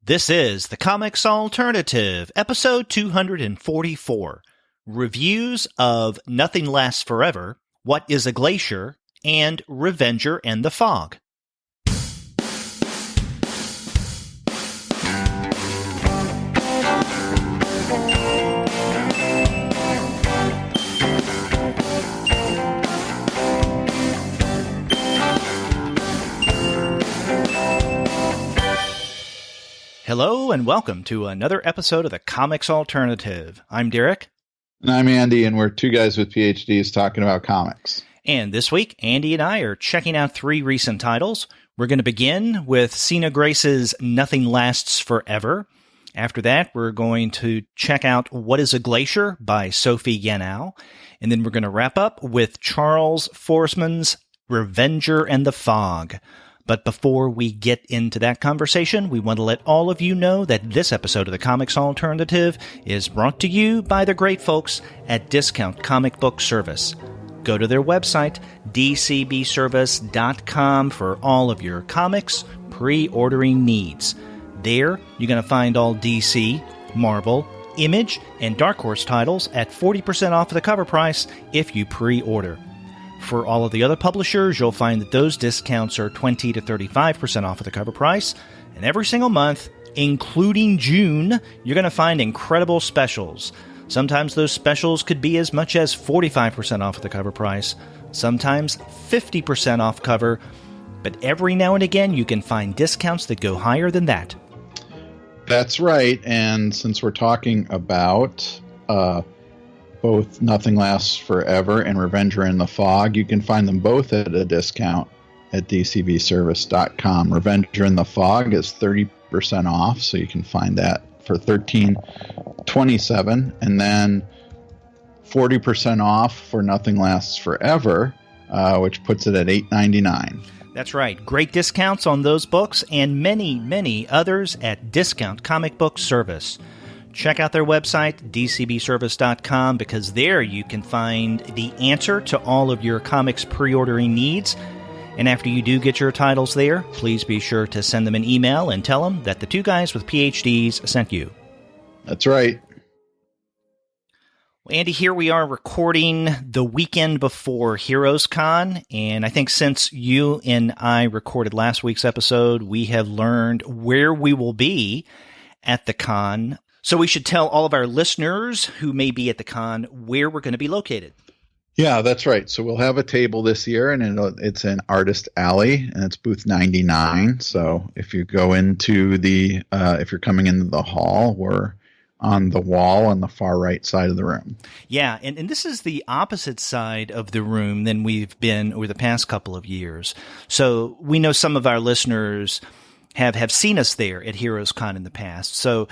This is the Comics Alternative, episode 244, reviews of Nothing Lasts Forever, What is a Glacier, and Revenger and the Fog. Hello and welcome to another episode of the Comics Alternative. I'm Derek. And I'm Andy, and we're two guys with PhDs talking about comics. And this week, Andy and I are checking out three recent titles. We're going to begin with Sina Grace's Nothing Lasts Forever. After that, we're going to check out What is a Glacier by Sophie Yanow. And then we're going to wrap up with Charles Forsman's Revenger and the Fog. But before we get into that conversation, we want to let all of you know that this episode of the Comics Alternative is brought to you by the great folks at Discount Comic Book Service. Go to their website, dcbservice.com, for all of your comics pre-ordering needs. There, you're going to find all DC, Marvel, Image, and Dark Horse titles at 40% off the cover price if you pre-order. For all of the other publishers, you'll find that those discounts are 20 to 35% off of the cover price. And every single month, including June, you're going to find incredible specials. Sometimes those specials could be as much as 45% off of the cover price, sometimes 50% off cover, but every now and again you can find discounts that go higher than that. That's right, and since we're talking about both Nothing Lasts Forever and Revenger and the Fog, you can find them both at a discount at dcbservice.com. Revenger and the Fog is 30% off, so you can find that for $13.27, and then 40% off for Nothing Lasts Forever, which puts it at $8.99. That's right. Great discounts on those books and many, many others at Discount Comic Book Service. Check out their website, dcbservice.com, because there you can find the answer to all of your comics pre-ordering needs. And after you do get your titles there, please be sure to send them an email and tell them that the two guys with PhDs sent you. That's right. Well, Andy, here we are recording the weekend before HeroesCon, and I think since you and I recorded last week's episode, we have learned where we will be at the con. So we should tell all of our listeners who may be at the con where we're going to be located. Yeah, that's right. So we'll have a table this year, and it's in Artist Alley, and it's booth 99. So if you go into if you're coming into the hall, we're on the wall on the far right side of the room. Yeah, and this is the opposite side of the room than we've been over the past couple of years. So we know some of our listeners have seen us there at HeroesCon in the past. So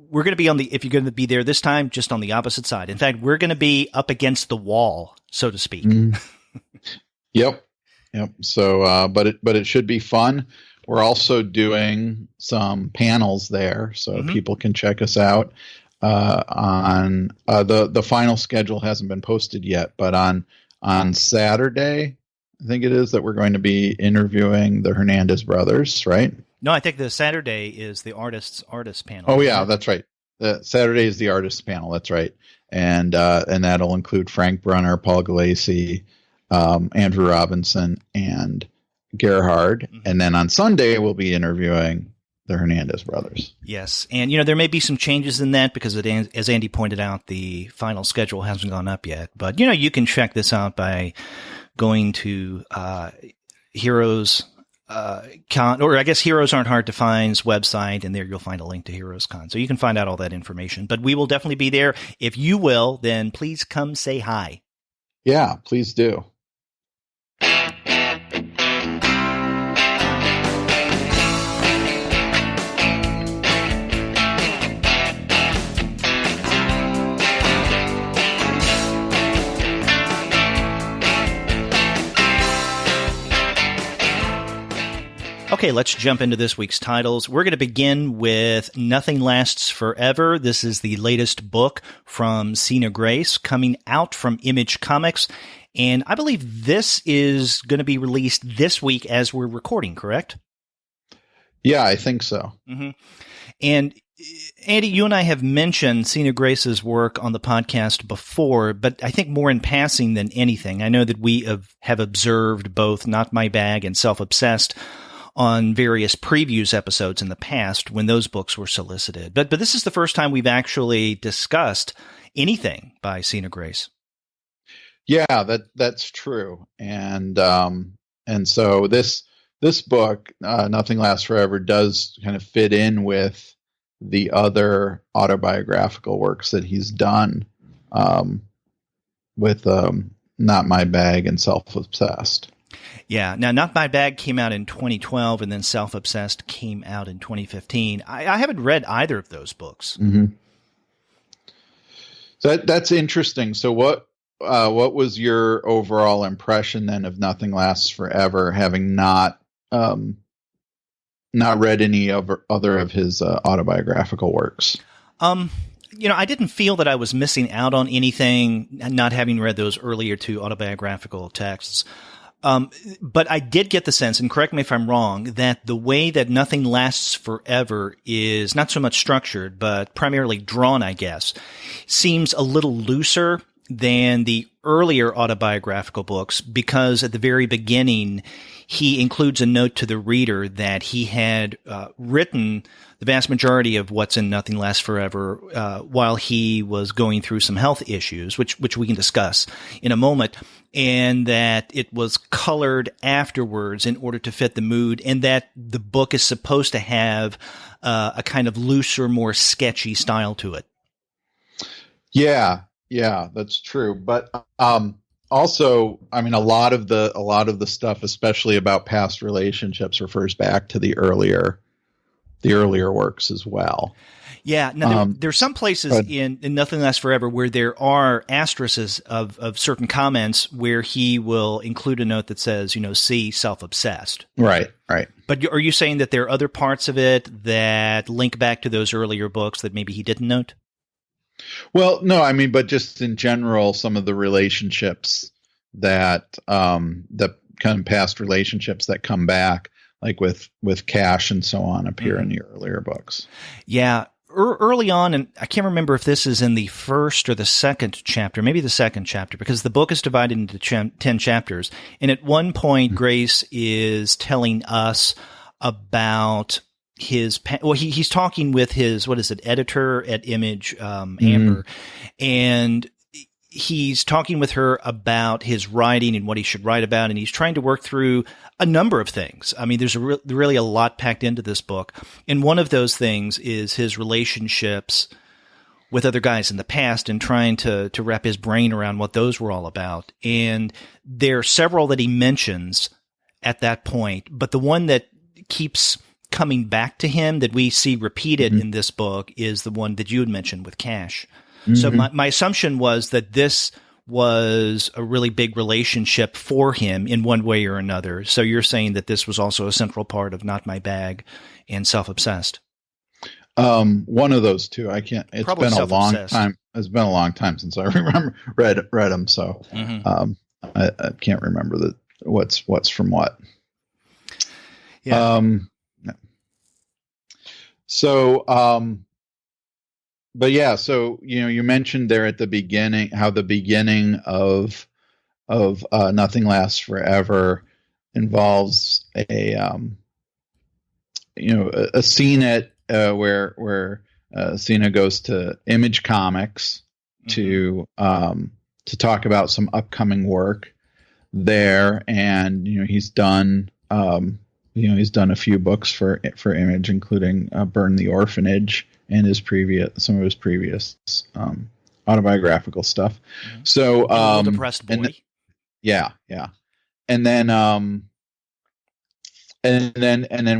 we're going to be if you're going to be there this time, just on the opposite side. In fact, we're going to be up against the wall, so to speak. Yep. So, but it should be fun. We're also doing some panels there, so people can check us out on the final schedule hasn't been posted yet, but on Saturday, I think it is, that we're going to be interviewing the Hernandez brothers, right? No, I think the Saturday is the artist panel. Oh yeah, that's right. The Saturday is the artists panel. That's right, and that'll include Frank Brunner, Paul Glacier, Andrew Robinson, and Gerhard. And then on Sunday we'll be interviewing the Hernandez brothers. Yes, and there may be some changes in that because, as Andy pointed out, the final schedule hasn't gone up yet. But you can check this out by going to Heroes. Or I guess Heroes Aren't Hard to Find's website, and there you'll find a link to HeroesCon. So you can find out all that information. But we will definitely be there. If you will, then please come say hi. Yeah, please do. Okay, let's jump into this week's titles. We're going to begin with Nothing Lasts Forever. This is the latest book from Sina Grace, coming out from Image Comics. And I believe this is going to be released this week as we're recording, correct? Yeah, I think so. Mm-hmm. And Andy, you and I have mentioned Sina Grace's work on the podcast before, but I think more in passing than anything. I know that we have observed both Not My Bag and Self-Obsessed on various previews episodes in the past when those books were solicited. But this is the first time we've actually discussed anything by Sina Grace. Yeah, that's true. And so this book, Nothing Lasts Forever, does kind of fit in with the other autobiographical works that he's done, with Not My Bag and Self-Obsessed. Yeah. Now, Not My Bag came out in 2012, and then Self-Obsessed came out in 2015. I haven't read either of those books. Mm-hmm. So that's interesting. So what was your overall impression then of Nothing Lasts Forever, having not read any other of his autobiographical works? I didn't feel that I was missing out on anything, not having read those earlier two autobiographical texts. But I did get the sense, and correct me if I'm wrong, that the way that Nothing Lasts Forever is not so much structured, but primarily drawn, I guess, seems a little looser than the earlier autobiographical books, because at the very beginning, he includes a note to the reader that he had written the vast majority of what's in Nothing Lasts Forever while he was going through some health issues, which we can discuss in a moment, and that it was colored afterwards in order to fit the mood, and that the book is supposed to have a kind of looser, more sketchy style to it. Yeah, that's true. But also, I mean, a lot of the stuff, especially about past relationships, refers back to the earlier works as well. Yeah. Now, there's some places in Nothing Lasts Forever where there are asterisks of certain comments where he will include a note that says, see Self-Obsessed. Right. But are you saying that there are other parts of it that link back to those earlier books that maybe he didn't note? Well, no, I mean, but just in general, some of the relationships that the kind of past relationships that come back, like with Cash and so on, appear in the earlier books. Yeah. Early on, and I can't remember if this is in the first or the second chapter, maybe the second chapter, because the book is divided into 10 chapters. And at one point, Grace is telling us about he's talking with his, editor at Image, Amber, and he's talking with her about his writing and what he should write about, and he's trying to work through a number of things. I mean, there's really a lot packed into this book, and one of those things is his relationships with other guys in the past and trying to wrap his brain around what those were all about. And there are several that he mentions at that point, but the one that keeps coming back to him that we see repeated in this book is the one that you had mentioned with Cash. So my assumption was that this was a really big relationship for him in one way or another. So you're saying that this was also a central part of Not My Bag and Self-Obsessed. One of those two. I can't. It's Probably been a long time. It's been a long time since I read them. So I can't remember what's from what. Yeah. But yeah, so you mentioned there at the beginning how the beginning of Nothing Lasts Forever involves a scene where Sina goes to Image Comics to talk about some upcoming work there, and he's done a few books for Image, including Burn the Orphanage and some of his previous autobiographical stuff. So depressed boy. Yeah. And then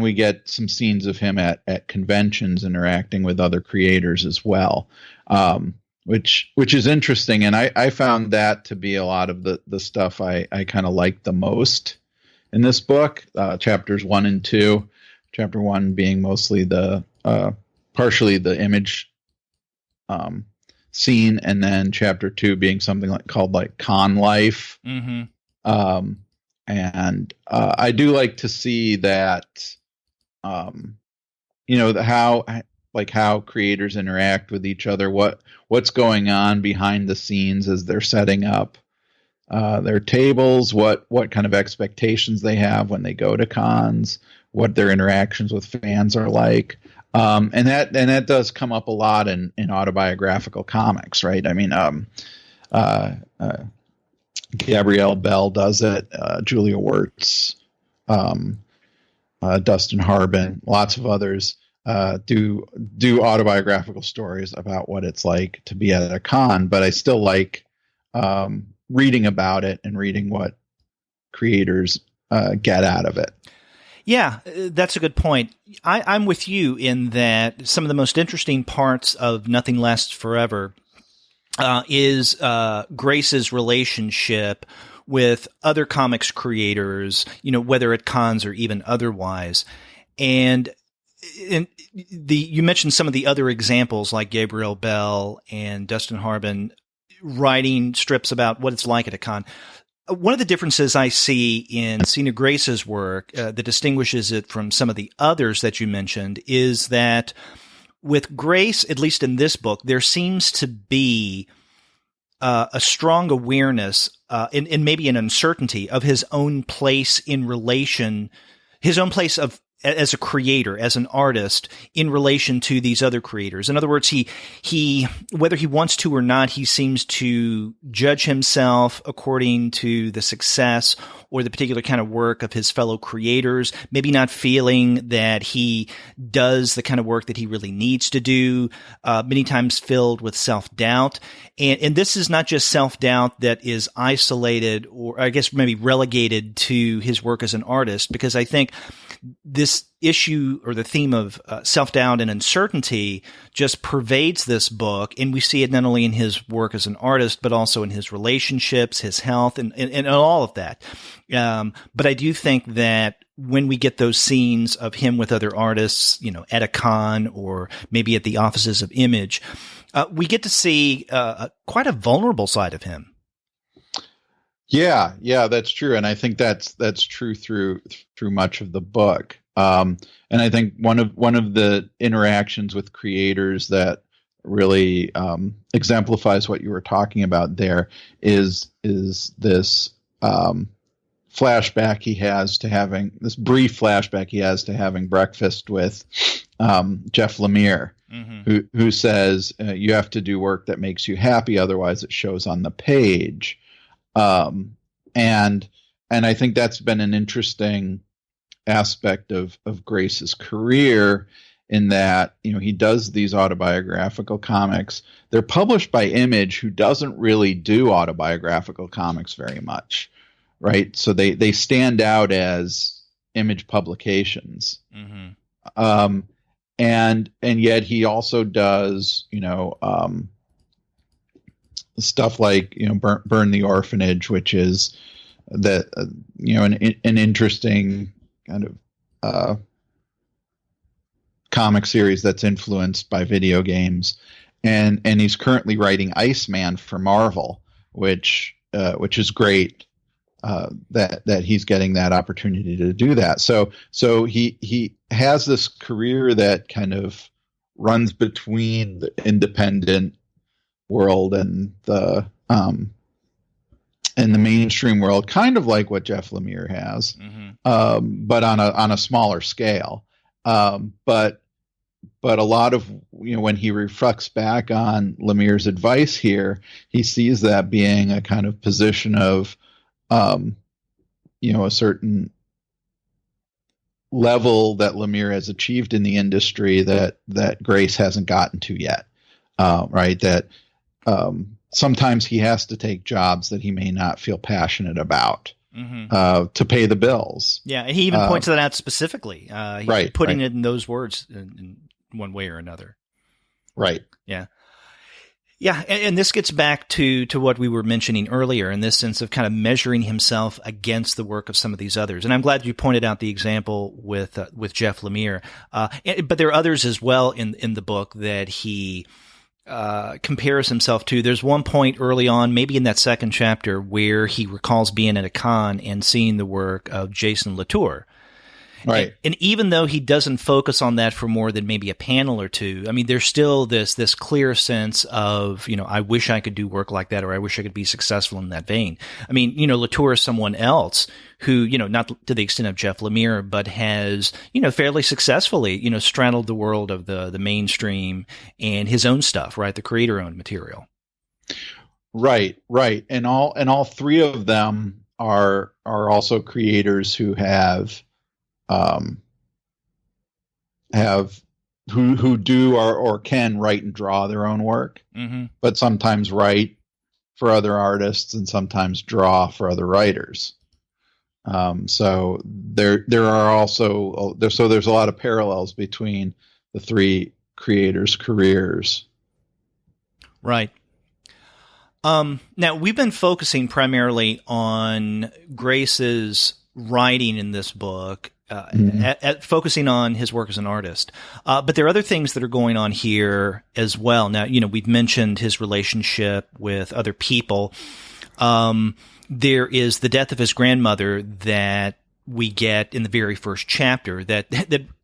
we get some scenes of him at conventions interacting with other creators as well, which is interesting. And I found that to be a lot of the stuff I kind of liked the most in this book, chapters 1 and 2. Chapter 1 being mostly partially the Image scene, and then chapter 2 being something called Con Life. And I do like to see that how creators interact with each other, what's going on behind the scenes as they're setting up their tables, what kind of expectations they have when they go to cons, what their interactions with fans are like. And that does come up a lot in autobiographical comics, right? I mean, Gabrielle Bell does it, Julia Wirtz, Dustin Harbin, lots of others do autobiographical stories about what it's like to be at a con. But I still like reading about it and reading what creators get out of it. Yeah, that's a good point. I'm with you in that some of the most interesting parts of Nothing Lasts Forever is Grace's relationship with other comics creators, whether at cons or even otherwise. And you mentioned some of the other examples like Gabrielle Bell and Dustin Harbin writing strips about what it's like at a con. One of the differences I see in Sina Grace's work that distinguishes it from some of the others that you mentioned is that with Grace, at least in this book, there seems to be a strong awareness and maybe an uncertainty of his own place in relation, his own place as a creator, as an artist, in relation to these other creators. In other words, he whether he wants to or not, he seems to judge himself according to the success or the particular kind of work of his fellow creators, maybe not feeling that he does the kind of work that he really needs to do, many times filled with self-doubt. And this is not just self-doubt that is isolated or I guess maybe relegated to his work as an artist, because I think this issue or the theme of self-doubt and uncertainty just pervades this book. And we see it not only in his work as an artist, but also in his relationships, his health, and all of that. But I do think that when we get those scenes of him with other artists, at a con or maybe at the offices of Image, we get to see quite a vulnerable side of him. Yeah, that's true, and I think that's true through much of the book. And I think one of the interactions with creators that really exemplifies what you were talking about there is this flashback he has to having this brief flashback he has to having breakfast with Jeff Lemire, who says you have to do work that makes you happy, otherwise it shows on the page. And I think that's been an interesting aspect of Grace's career in that, he does these autobiographical comics. They're published by Image, who doesn't really do autobiographical comics very much, right? So they stand out as Image publications. And yet he also does, stuff like Burn the Orphanage, which is an interesting kind of comic series that's influenced by video games, and he's currently writing Iceman for Marvel, which is great that he's getting that opportunity to do that. So he has this career that kind of runs between the independent world and the mainstream world, kind of like what Jeff Lemire has, but on a smaller scale. But a lot of when he reflects back on Lemire's advice here, he sees that being a kind of position of a certain level that Lemire has achieved in the industry that Grace hasn't gotten to yet, right? That sometimes he has to take jobs that he may not feel passionate about to pay the bills. Yeah, and he even points that out specifically. Right, putting it in those words in one way or another. Right. Yeah. Yeah, and this gets back to what we were mentioning earlier in this sense of kind of measuring himself against the work of some of these others. And I'm glad you pointed out the example with Jeff Lemire. But there are others as well in the book that he compares himself to. There's one point early on, maybe in that second chapter, where he recalls being at a con and seeing the work of Jason Latour. Right. And even though he doesn't focus on that for more than maybe a panel or two, I mean, there's still this clear sense of, I wish I could do work like that, or I wish I could be successful in that vein. I mean, Latour is someone else who, not to the extent of Jeff Lemire, but has, fairly successfully, straddled the world of the mainstream and his own stuff, right? The creator-owned material. Right. And all three of them are also creators who who do or can write and draw their own work, but sometimes write for other artists and sometimes draw for other writers. So there are also there's a lot of parallels between the three creators' careers. Right. Now we've been focusing primarily on Grace's writing in this book, focusing on his work as an artist. But there are other things that are going on here as well. Now, we've mentioned his relationship with other people. There is the death of his grandmother that we get in the very first chapter that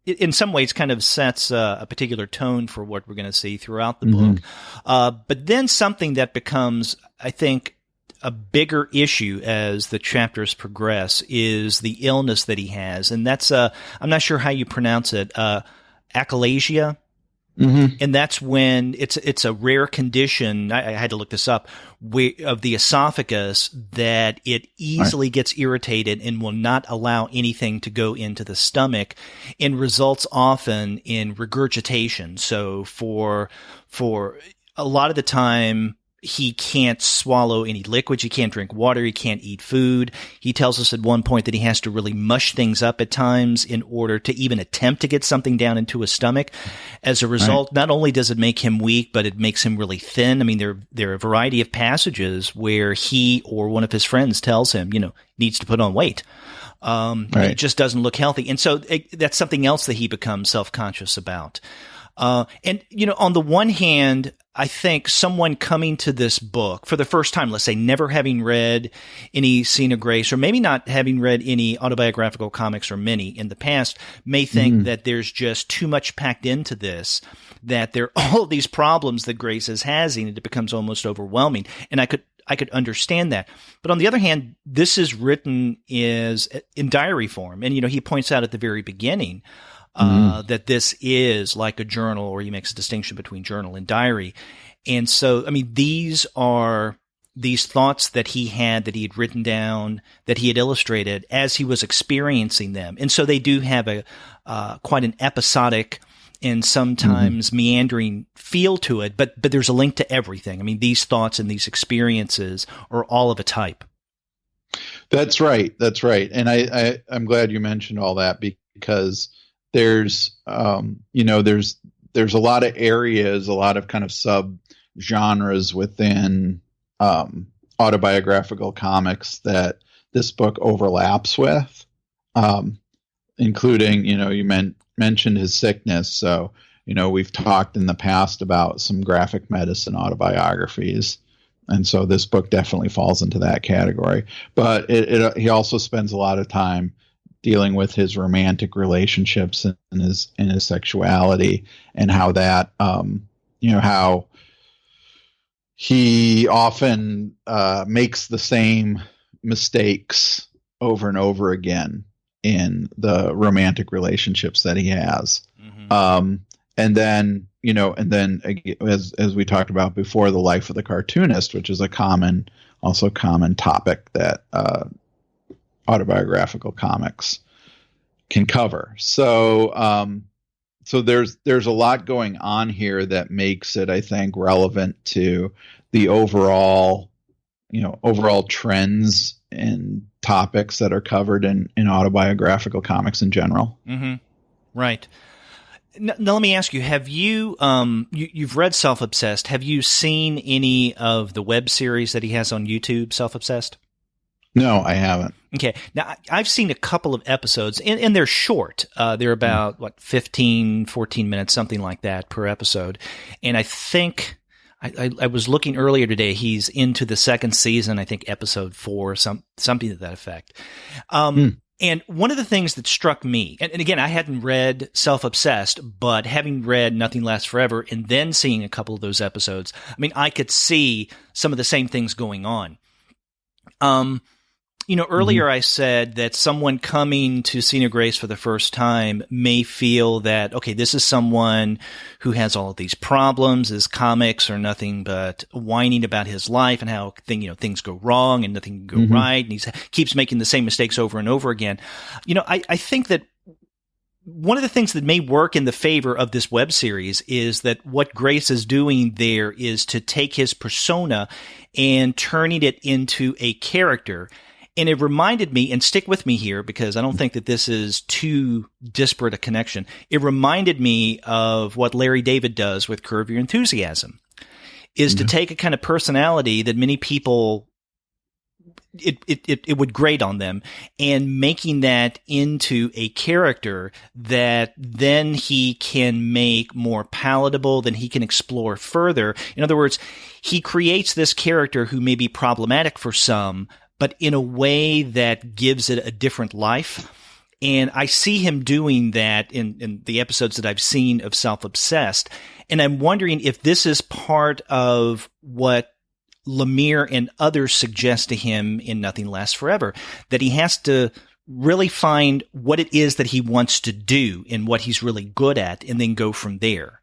in some ways kind of sets a particular tone for what we're going to see throughout the book. But then something that becomes, I think, a bigger issue as the chapters progress is the illness that he has. And that's, I'm not sure how you pronounce it, achalasia. And that's when it's a rare condition. I had to look this up of the esophagus that it easily gets irritated and will not allow anything to go into the stomach, and results often in regurgitation. So for a lot of the time, he can't swallow any liquids. He can't drink water. He can't eat food. He tells us at one point that he has to really mush things up at times in order to even attempt to get something down into his stomach. As a result, not only does it make him weak, but it makes him really thin. I mean, there are a variety of passages where he or one of his friends tells him, needs to put on weight. It just doesn't look healthy. And so that's something else that he becomes self-conscious about. And on the one hand, I think someone coming to this book for the first time, let's say never having read any Sina Grace, or maybe not having read any autobiographical comics or many in the past, may think that there's just too much packed into this, that there are all of these problems that Grace is having, and it becomes almost overwhelming. And I could understand that. But on the other hand, this is written in diary form. And, he points out at the very beginning that this is like a journal, or he makes a distinction between journal and diary. And so, I mean, these are these thoughts that he had written down, that he had illustrated as he was experiencing them. And so they do have quite an episodic and sometimes meandering feel to it, but there's a link to everything. I mean, these thoughts and these experiences are all of a type. That's right. And I'm glad you mentioned all that, because there's there's a lot of areas, a lot of kind of sub genres within autobiographical comics that this book overlaps with, including, you mentioned his sickness. So, we've talked in the past about some graphic medicine autobiographies. And so this book definitely falls into that category. But he also spends a lot of time dealing with his romantic relationships and his sexuality, and how that, how he often makes the same mistakes over and over again in the romantic relationships that he has. And then, as we talked about before, the life of the cartoonist, which is a common topic that autobiographical comics can cover. So there's a lot going on here that makes it, I think, relevant to the overall trends and topics that are covered in autobiographical comics in general. Right. Now, let me ask you, have you, you've read Self-Obsessed. Have you seen any of the web series that he has on YouTube, Self-Obsessed? No, I haven't. Okay. Now, I've seen a couple of episodes, and they're short. They're about, 14 minutes, something like that per episode. And I think, I was looking earlier today, he's into the second season, I think episode 4, something to that effect. And one of the things that struck me, and again, I hadn't read Self-Obsessed, but having read Nothing Lasts Forever and then seeing a couple of those episodes, I mean, I could see some of the same things going on. Earlier I said that someone coming to Sina Grace for the first time may feel that, okay, this is someone who has all of these problems. His comics are nothing but whining about his life and how things go wrong and nothing can go right. And he keeps making the same mistakes over and over again. I think that one of the things that may work in the favor of this web series is that what Grace is doing there is to take his persona and turning it into a character. And it reminded me, and stick with me here because I don't think that this is too disparate a connection. It reminded me of what Larry David does with Curb Your Enthusiasm, is to take a kind of personality that many people, it would grate on them, and making that into a character that then he can make more palatable, then he can explore further. In other words, he creates this character who may be problematic for some, but in a way that gives it a different life. And I see him doing that in the episodes that I've seen of Self-Obsessed. And I'm wondering if this is part of what Lemire and others suggest to him in Nothing Lasts Forever, that he has to really find what it is that he wants to do and what he's really good at, and then go from there.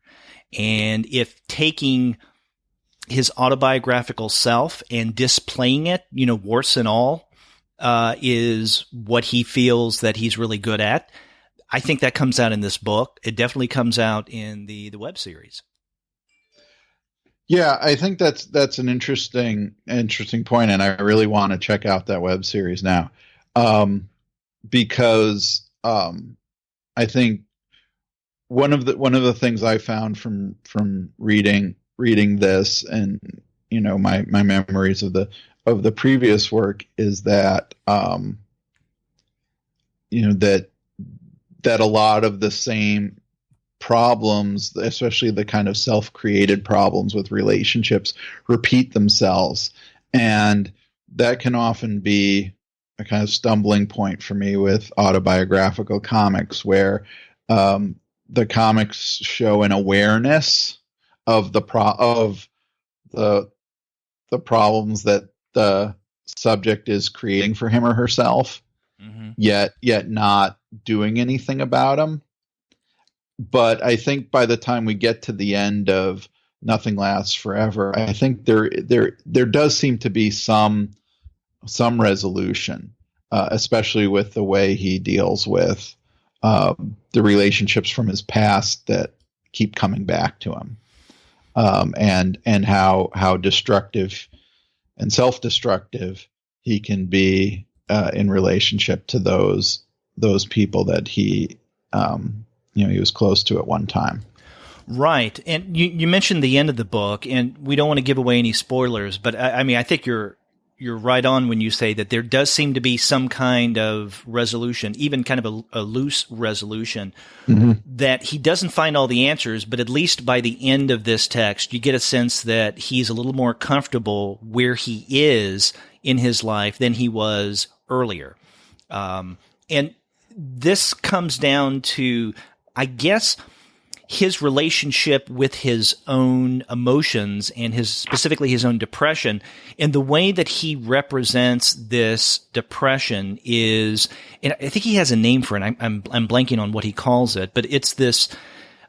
And if taking his autobiographical self and displaying it, warts and all, is what he feels that he's really good at. I think that comes out in this book. It definitely comes out in the web series. Yeah, I think that's an interesting point, and I really want to check out that web series now, because I think one of the things I found from reading this, and my memories of the previous work, is that that a lot of the same problems, especially the kind of self-created problems with relationships, repeat themselves, and that can often be a kind of stumbling point for me with autobiographical comics, where the comics show an awareness of the problems that the subject is creating for him or herself, yet not doing anything about them. But I think by the time we get to the end of Nothing Lasts Forever, I think there does seem to be some resolution, especially with the way he deals with the relationships from his past that keep coming back to him. And how destructive and self-destructive he can be in relationship to those people that he was close to at one time. Right. And you mentioned the end of the book, and we don't want to give away any spoilers, but I think you're right on when you say that there does seem to be some kind of resolution, even kind of a loose resolution, that he doesn't find all the answers, but at least by the end of this text, you get a sense that he's a little more comfortable where he is in his life than he was earlier. And this comes down to, I guess, his relationship with his own emotions and specifically his own depression, and the way that he represents this depression is, and I think he has a name for it. I'm blanking on what he calls it, but it's this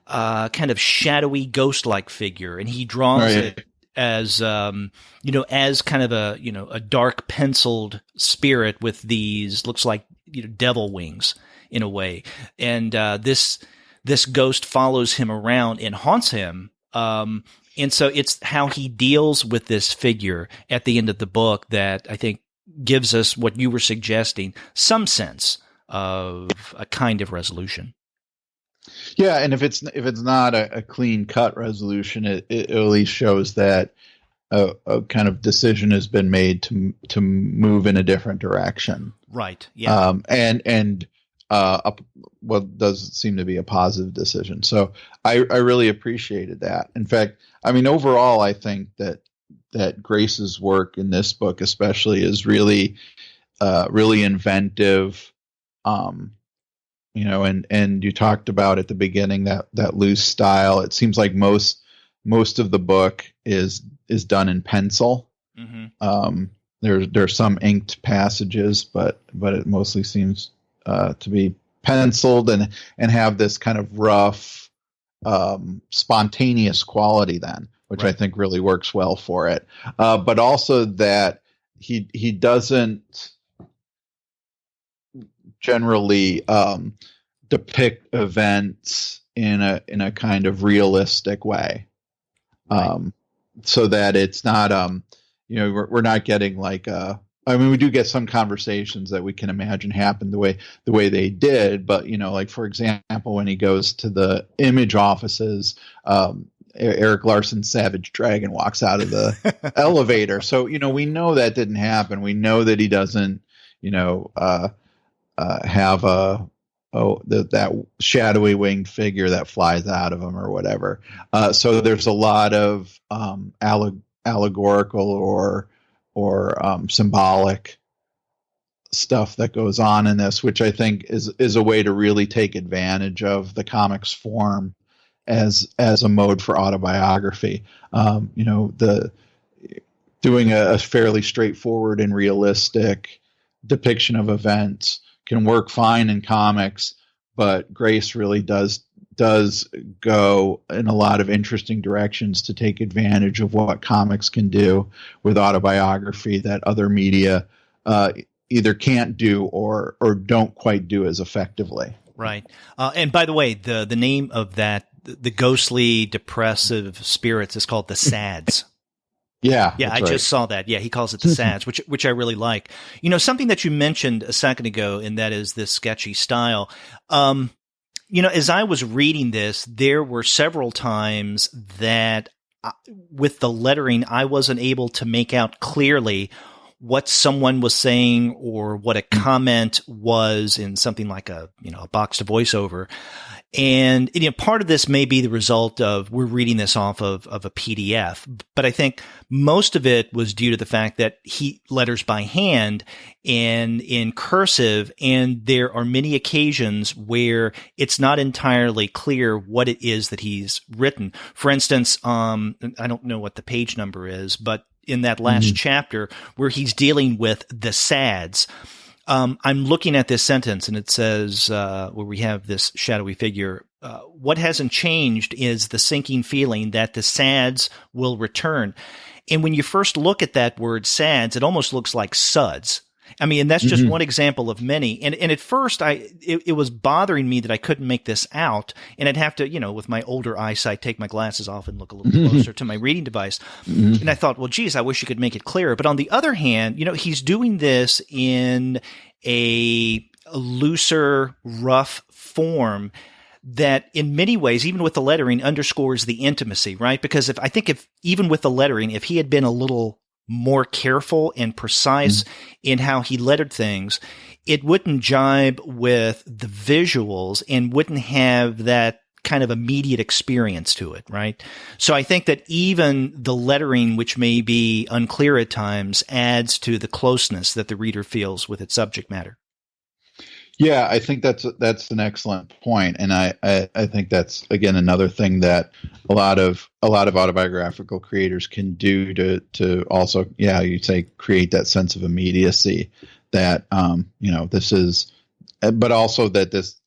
kind of shadowy, ghost-like figure, and he draws it as as kind of a dark penciled spirit with these, looks like devil wings in a way, and this ghost follows him around and haunts him. And so it's how he deals with this figure at the end of the book that I think gives us what you were suggesting, some sense of a kind of resolution. Yeah, and if it's not a clean cut resolution, it at least shows that a kind of decision has been made to move in a different direction. Right. Yeah. And what does seem to be a positive decision. So I really appreciated that. In fact, overall, I think that Grace's work in this book especially is really inventive, And you talked about at the beginning that loose style. It seems like most of the book is done in pencil. Mm-hmm. There's some inked passages, but it mostly seems to be penciled and have this kind of rough, spontaneous quality then, which right. I think really works well for it. But also that he doesn't generally depict events in a kind of realistic way, right. So that it's not we're not getting like we do get some conversations that we can imagine happen the way they did, but like for example when he goes to the image offices, Eric Larson's Savage Dragon walks out of the elevator, so we know that didn't happen. We know that he doesn't have that shadowy winged figure that flies out of him or whatever. So there's a lot of allegorical or symbolic stuff that goes on in this, which I think is a way to really take advantage of the comics form as a mode for autobiography. Doing a fairly straightforward and realistic depiction of events can work fine in comics, but Grace really does go in a lot of interesting directions to take advantage of what comics can do with autobiography that other media either can't do or don't quite do as effectively. Right. And by the way, the name of that, the ghostly depressive spirits, is called the Sads. Yeah, I right. just saw that. Yeah, he calls it the Sads, which I really like. Something that you mentioned a second ago, and that is this sketchy style. As I was reading this, there were several times that with the lettering, I wasn't able to make out clearly what someone was saying or what a comment was in something like a boxed voiceover. And part of this may be the result of we're reading this off of a PDF, but I think most of it was due to the fact that he letters by hand and in cursive, and there are many occasions where it's not entirely clear what it is that he's written. For instance, I don't know what the page number is, but in that last chapter where he's dealing with the Sads, I'm looking at this sentence and it says, where we have this shadowy figure, what hasn't changed is the sinking feeling that the Sads will return. And when you first look at that word Sads, it almost looks like suds. I mean, and that's just one example of many. And at first it was bothering me that I couldn't make this out. And I'd have to, with my older eyesight, take my glasses off and look a little closer to my reading device. And I thought, well, geez, I wish you could make it clearer. But on the other hand, he's doing this in a looser, rough form that in many ways, even with the lettering, underscores the intimacy, right? Because if even with the lettering, if he had been a little more careful and precise in how he lettered things, it wouldn't jibe with the visuals and wouldn't have that kind of immediate experience to it, right? So I think that even the lettering, which may be unclear at times, adds to the closeness that the reader feels with its subject matter. Yeah, I think that's an excellent point, and I think that's again another thing that a lot of autobiographical creators can do to also, you'd say, create that sense of immediacy that this is, but also that this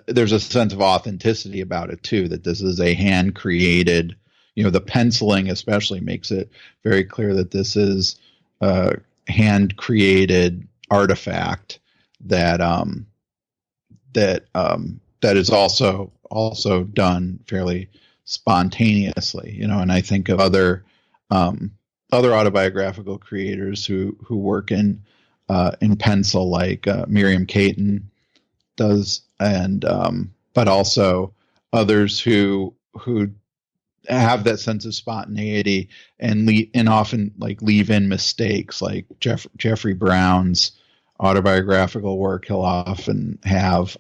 there's a sense of authenticity about it too, that this is a hand created. The penciling especially makes it very clear that this is a hand created artifact that is also done fairly spontaneously, and I think of other autobiographical creators who work in pencil, like Miriam Caton does, and but also others who have that sense of spontaneity and often leave in mistakes, like Jeffrey Brown's autobiographical work. He'll often have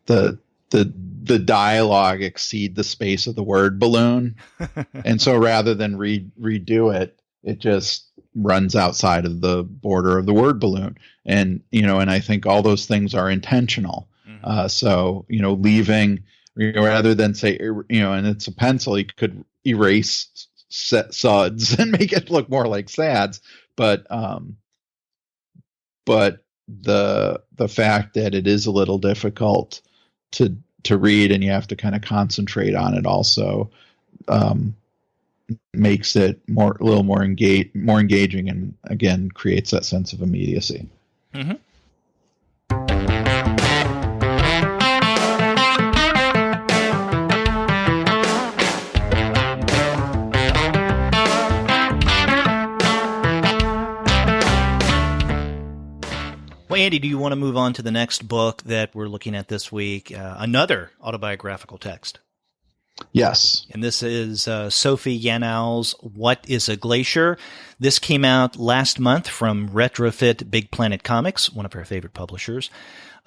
the dialogue exceed the space of the word balloon, and so rather than redo it, it just runs outside of the border of the word balloon. And, and I think all those things are intentional. So, leaving, rather than say, and it's a pencil, you could erase suds and make it look more like sads. But the fact that it is a little difficult to read and you have to kind of concentrate on it also makes it a little more engaging, and again creates that sense of immediacy. Mm-hmm. Well, Andy, do you want to move on to the next book that we're looking at this week? Another autobiographical text. Yes. And this is Sophie Yanow's What is a Glacier? This came out last month from Retrofit Big Planet Comics, one of our favorite publishers.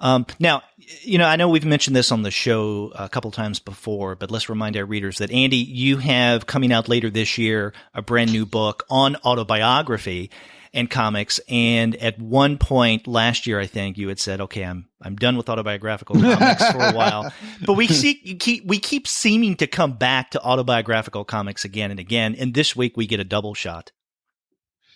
Now, I know we've mentioned this on the show a couple times before, but let's remind our readers that, Andy, you have coming out later this year a brand new book on autobiography and comics. And at one point last year, I think you had said, okay, I'm done with autobiographical comics for a while, but we keep seeming to come back to autobiographical comics again and again. And this week we get a double shot.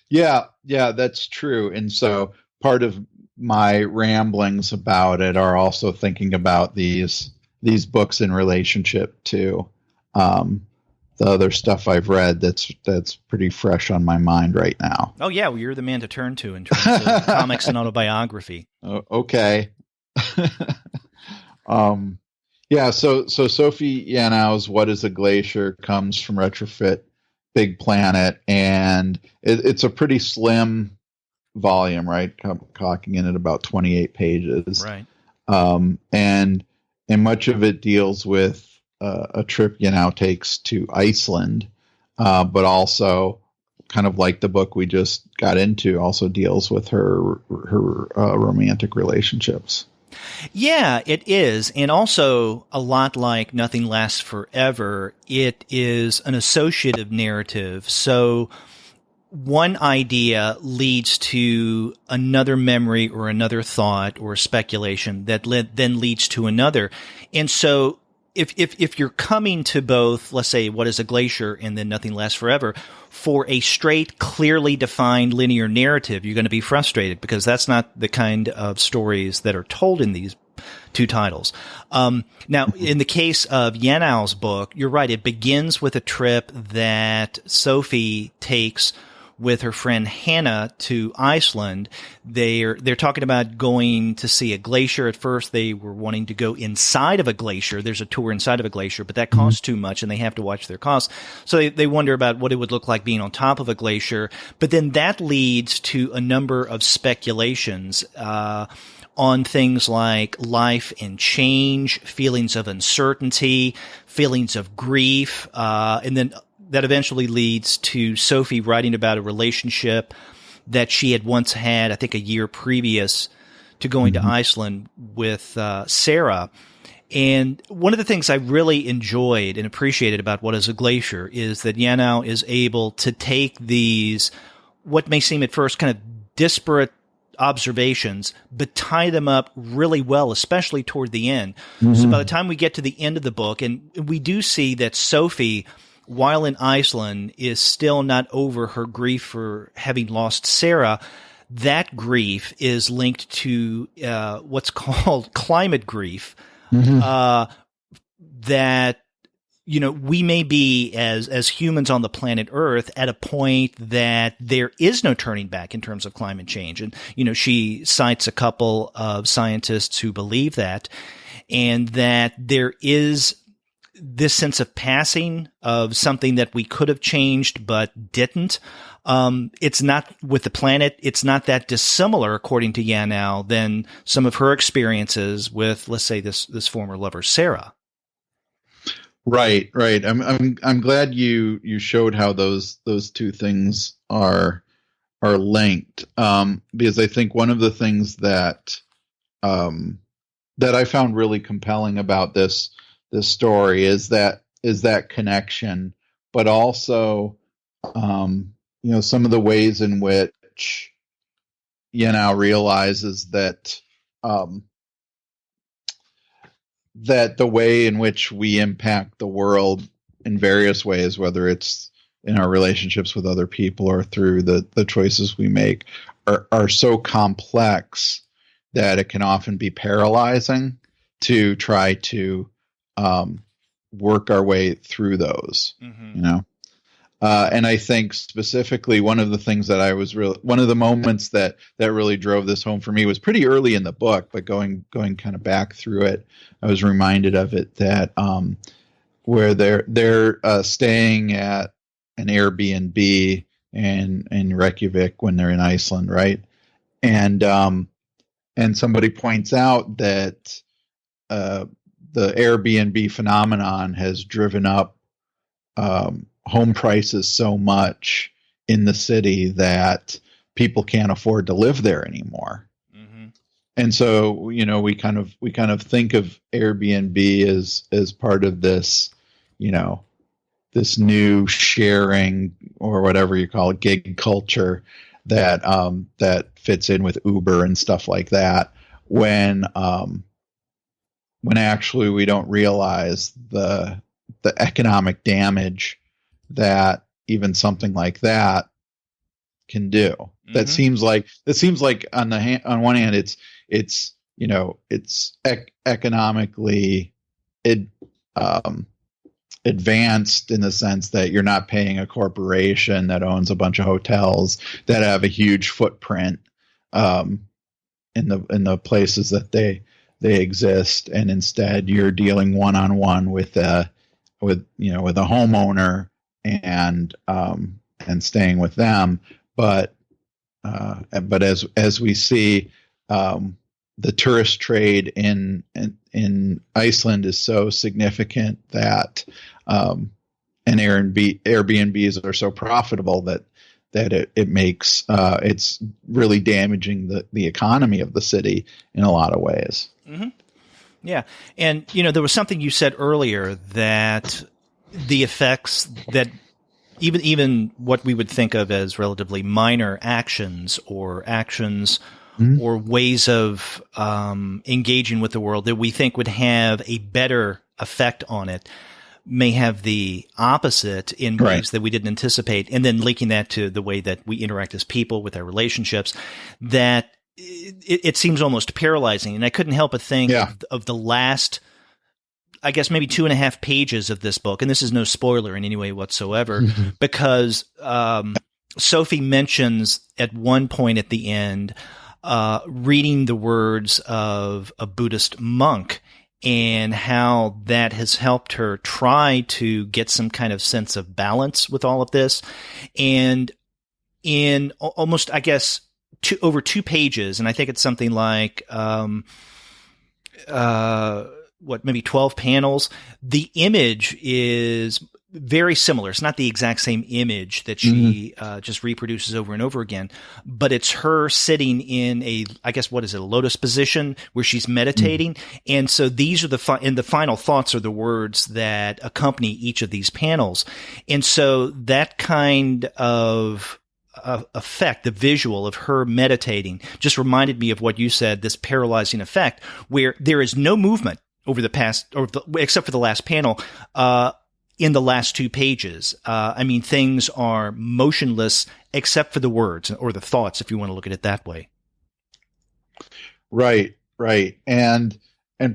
Yeah, that's true. And so part of my ramblings about it are also thinking about these books in relationship to, the other stuff I've read that's pretty fresh on my mind right now. Oh yeah, well, you're the man to turn to in terms of comics and autobiography. Okay. So Sophie Yanow's What is a Glacier comes from Retrofit Big Planet, and it's a pretty slim volume, right? Clocking in at about 28 pages. Right. And much of it deals with a trip Yanow takes to Iceland, but also kind of like the book we just got into, also deals with her romantic relationships. Yeah, it is. And also a lot like Nothing Lasts Forever, it is an associative narrative. So one idea leads to another memory or another thought or speculation that then leads to another. And so if you're coming to both, let's say, What is a Glacier and then Nothing Lasts Forever, for a straight, clearly defined linear narrative, you're going to be frustrated because that's not the kind of stories that are told in these two titles. Now, in the case of Yanow's book, you're right. It begins with a trip that Sophie takes with her friend Hannah to Iceland. They're talking about going to see a glacier. At first, they were wanting to go inside of a glacier. There's a tour inside of a glacier, but that costs too much, and they have to watch their costs. So they wonder about what it would look like being on top of a glacier. But then that leads to a number of speculations on things like life and change, feelings of uncertainty, feelings of grief, and then that eventually leads to Sophie writing about a relationship that she had once had, I think a year previous to going to Iceland, with Sarah. And one of the things I really enjoyed and appreciated about What is a Glacier is that Yanow is able to take these, what may seem at first kind of disparate observations, but tie them up really well, especially toward the end. So by the time we get to the end of the book, and we do see that Sophie, while in Iceland, is still not over her grief for having lost Sarah. That grief is linked to what's called climate grief. That, we may be as humans on the planet Earth at a point that there is no turning back in terms of climate change. And, she cites a couple of scientists who believe that, and that there is this sense of passing of something that we could have changed but didn't. It's not with the planet. It's not that dissimilar, according to Yanow, than some of her experiences with, let's say, this former lover, Sarah. Right. I'm glad you showed how those two things are linked, because I think one of the things that I found really compelling about this story is that connection, but also some of the ways in which Yanow realizes that that the way in which we impact the world in various ways, whether it's in our relationships with other people or through the choices we make, are so complex that it can often be paralyzing to try to work our way through those, and I think specifically one of the things that one of the moments that really drove this home for me was pretty early in the book, but going kind of back through it, I was reminded of it that where they're staying at an Airbnb in Reykjavik when they're in Iceland, right? And somebody points out that the Airbnb phenomenon has driven up home prices so much in the city that people can't afford to live there anymore. Mm-hmm. And so, we kind of think of Airbnb as part of this, this new sharing or whatever you call it, gig culture that fits in with Uber and stuff like that. When actually we don't realize the economic damage that even something like that can do. Mm-hmm. That seems like on one hand it's economically advanced in the sense that you're not paying a corporation that owns a bunch of hotels that have a huge footprint in the places that they exist, and instead you're dealing one-on-one with a homeowner and staying with them, but as we see, the tourist trade in Iceland is so significant that and Airbnbs are so profitable that it makes it's really damaging the economy of the city in a lot of ways. Mm-hmm. Yeah, and there was something you said earlier that the effects that even what we would think of as relatively minor actions or mm-hmm. or ways of engaging with the world that we think would have a better effect on it may have the opposite in ways that we didn't anticipate, and then linking that to the way that we interact as people with our relationships, that it seems almost paralyzing. And I couldn't help but think of the last, I guess, maybe 2.5 pages of this book, and this is no spoiler in any way whatsoever, mm-hmm. because Sophie mentions at one point at the end reading the words of a Buddhist monk and how that has helped her try to get some kind of sense of balance with all of this. And in almost, I guess, over 2 pages, and I think it's something like maybe 12 panels, the image is very similar. It's not the exact same image that she mm-hmm. Just reproduces over and over again, but it's her sitting in a lotus position where she's meditating. Mm-hmm. And so these are the final thoughts are the words that accompany each of these panels. And so that kind of effect, the visual of her meditating, just reminded me of what you said, this paralyzing effect where there is no movement over the past, except for the last panel, in the last 2 pages. Things are motionless except for the words or the thoughts, if you want to look at it that way. Right. And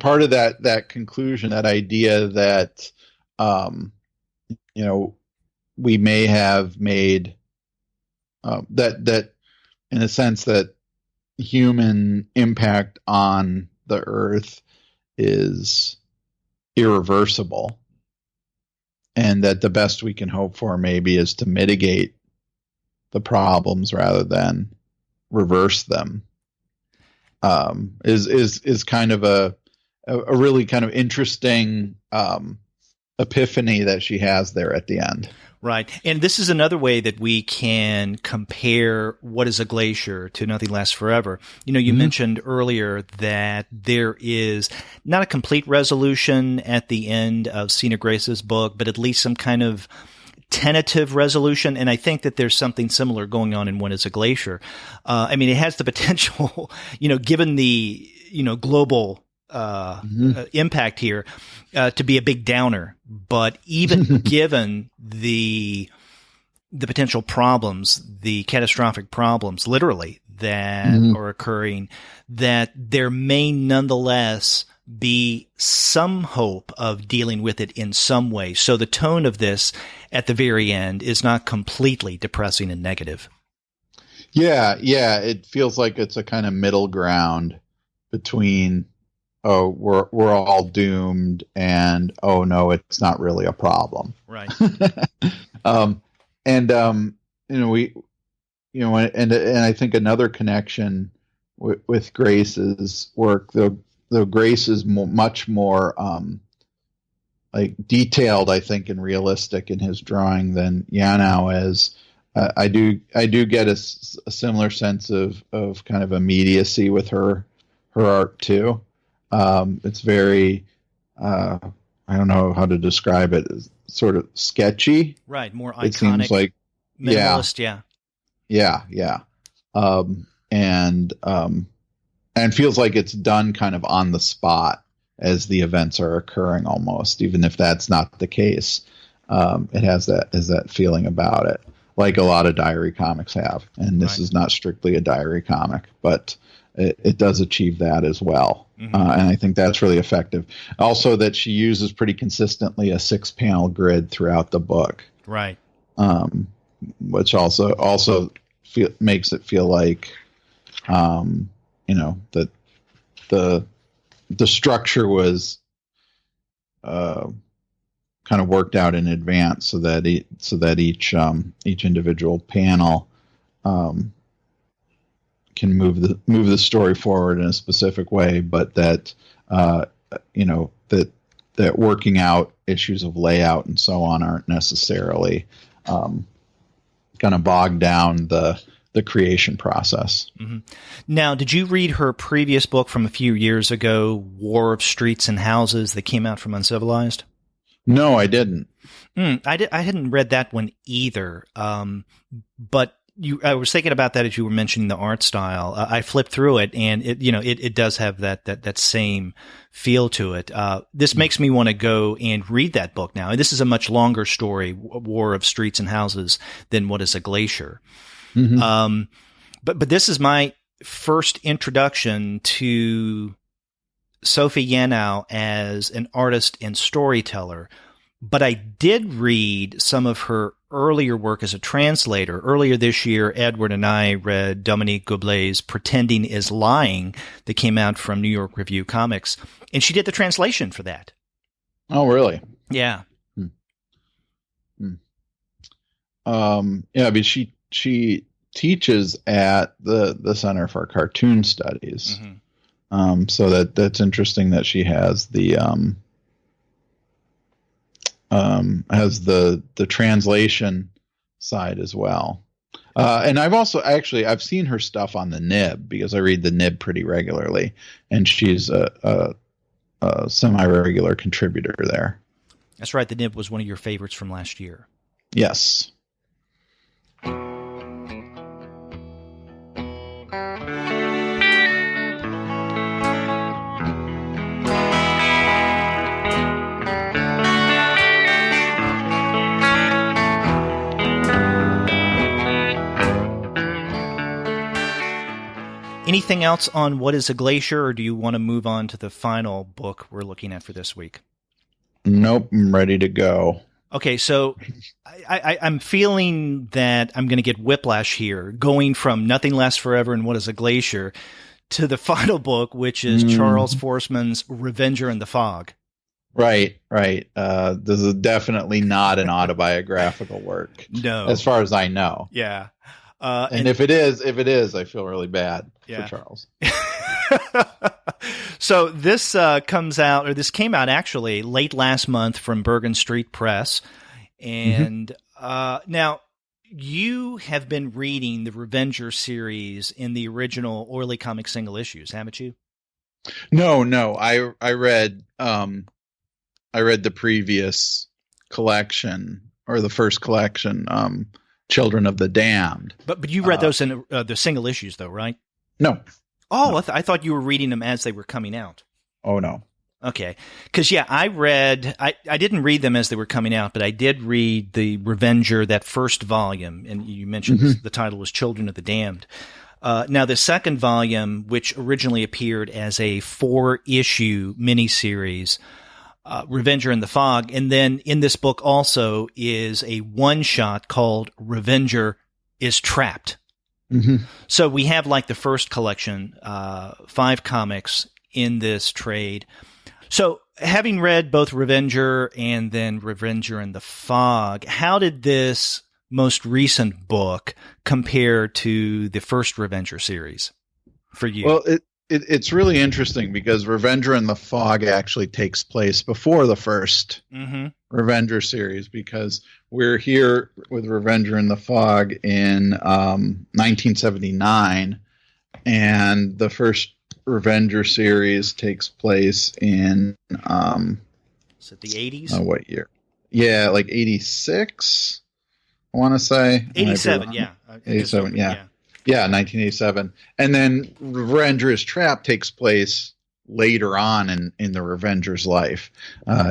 part of that conclusion, that idea that, we may have made that in a sense that human impact on the earth is irreversible, and that the best we can hope for maybe is to mitigate the problems rather than reverse them, is kind of a really kind of interesting epiphany that she has there at the end. Right. And this is another way that we can compare what is a glacier to Nothing Lasts Forever. You mm-hmm. mentioned earlier that there is not a complete resolution at the end of Sina Grace's book, but at least some kind of tentative resolution, and I think that there's something similar going on in What is a Glacier. I mean, it has the potential, given the, global impact here, to be a big downer. But even given the potential problems, the catastrophic problems, literally, that are occurring, that there may nonetheless be some hope of dealing with it in some way. So the tone of this at the very end is not completely depressing and negative. Yeah. It feels like it's a kind of middle ground between, oh, we're all doomed, and oh no, it's not really a problem. Right. And I think another connection with Grace's work, though Grace is much more like detailed, I think, and realistic in his drawing than Yanow is. I do get a similar sense of kind of immediacy with her art too. It's very I don't know how to describe it. It's sort of sketchy, right? More iconic. It seems like minimalist, yeah. And feels like it's done kind of on the spot as the events are occurring, almost, even if that's not the case. It has that feeling about it, like a lot of diary comics have. And this is not strictly a diary comic, but it does achieve that as well. And I think that's really effective. Also, that she uses pretty consistently a 6-panel grid throughout the book, right? Which also makes it feel like, that the structure was kind of worked out in advance, so that each individual panel can move the story forward in a specific way, but that that working out issues of layout and so on aren't necessarily going to bog down the creation process. Now, did you read her previous book from a few years ago, War of Streets and Houses, that came out from Uncivilized? No, I didn't. I hadn't read that one either. But I was thinking about that as you were mentioning the art style. I flipped through it, and it does have that same feel to it. This makes me want to go and read that book now. And this is a much longer story, War of Streets and Houses, than What is a Glacier. But this is my first introduction to Sophie Yanow as an artist and storyteller. But I did read some of her earlier work as a translator. Earlier this year, Edward and I read Dominique Goblet's Pretending is Lying that came out from New York Review Comics. And she did the translation for that. Oh, really? Yeah. Yeah, I mean, she teaches at the Center for Cartoon Studies. So that's interesting that she has the translation side as well. And I've seen her stuff on the Nib, because I read the Nib pretty regularly, and she's a semi-regular contributor there. That's right. The Nib was one of your favorites from last year. Yes. Anything else on What is a Glacier, or do you want to move on to the final book we're looking at for this week? Nope, I'm ready to go. Okay, so I'm feeling that I'm going to get whiplash here, going from Nothing Lasts Forever and What is a Glacier to the final book, which is Charles Forsman's Revenger and the Fog. Right. This is definitely not an autobiographical work. No. As far as I know. Yeah. And if it is, I feel really bad for Charles. So this this came out actually late last month from Bergen Street Press. And now you have been reading the Revenger series in the original Oily Comic single issues, haven't you? No. I read the previous collection or the first collection, Children of the Damned. But you read those in the single issues, though, right? No. Oh, no. I thought you were reading them as they were coming out. Oh, no. Okay. Because, I didn't read them as they were coming out, but I did read the Revenger, that first volume, and you mentioned the title was Children of the Damned. Now, the second volume, which originally appeared as a 4-issue miniseries, Revenger in the Fog, and then in this book also is a one-shot called Revenger is Trapped. Mm-hmm. So we have like the first collection, 5 comics in this trade. So having read both Revenger and then Revenger in the Fog, how did this most recent book compare to the first Revenger series for you? Well, it's really interesting because Revenger in the Fog actually takes place before the first Revenger series, because we're here with Revenger in the Fog in 1979, and the first Revenger series takes place in is it the 80s? What year? Yeah, like 86. I want to say 87. Yeah, 87. Yeah, 1987. And then Revenger is Trapped takes place later on in the Revenger's life.